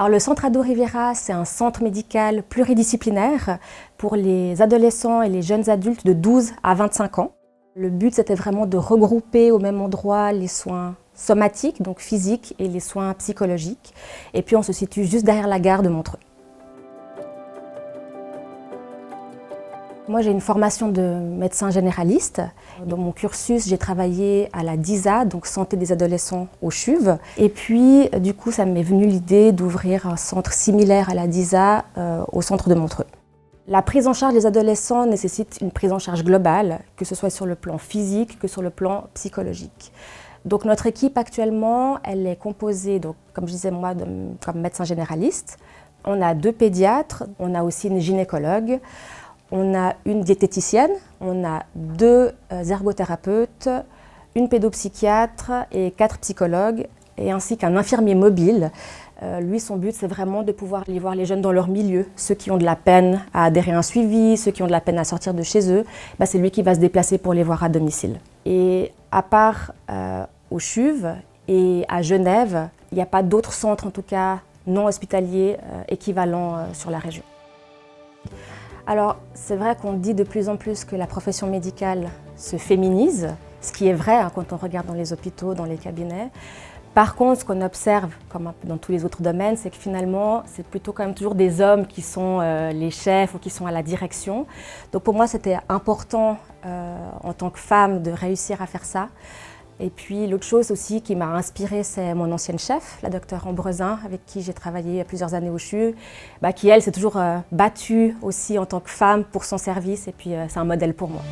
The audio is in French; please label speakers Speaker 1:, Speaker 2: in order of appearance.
Speaker 1: Alors, le Centre Ado Riviera, c'est un centre médical pluridisciplinaire pour les adolescents et les jeunes adultes de 12 à 25 ans. Le but, c'était vraiment de regrouper au même endroit les soins somatiques, donc physiques, et les soins psychologiques. Et puis, on se situe juste derrière la gare de Montreux. Moi, j'ai une formation de médecin généraliste. Dans mon cursus, j'ai travaillé à la DISA, donc Santé des adolescents au CHUV. Et puis, du coup, ça m'est venu l'idée d'ouvrir un centre similaire à la DISA au centre de Montreux. La prise en charge des adolescents nécessite une prise en charge globale, que ce soit sur le plan physique que sur le plan psychologique. Donc notre équipe actuellement, elle est composée, donc, comme je disais moi, comme médecin généraliste. On a 2 pédiatres, on a aussi une gynécologue. On a une diététicienne, on a 2 ergothérapeutes, une pédopsychiatre et 4 psychologues, et ainsi qu'un infirmier mobile. Lui, son but, c'est vraiment de pouvoir aller voir les jeunes dans leur milieu. Ceux qui ont de la peine à adhérer à un suivi, ceux qui ont de la peine à sortir de chez eux, c'est lui qui va se déplacer pour les voir à domicile. Et à part au CHUV et à Genève, il n'y a pas d'autres centres, en tout cas non hospitaliers, équivalents sur la région. Alors, c'est vrai qu'on dit de plus en plus que la profession médicale se féminise, ce qui est vrai quand on regarde dans les hôpitaux, dans les cabinets. Par contre, ce qu'on observe, comme un peu dans tous les autres domaines, c'est que finalement, c'est plutôt quand même toujours des hommes qui sont les chefs ou qui sont à la direction. Donc pour moi, c'était important en tant que femme de réussir à faire ça. Et puis l'autre chose aussi qui m'a inspirée, c'est mon ancienne chef, la docteure Ambresin, avec qui j'ai travaillé plusieurs années au CHU, qui elle s'est toujours battue aussi en tant que femme pour son service, et puis c'est un modèle pour moi.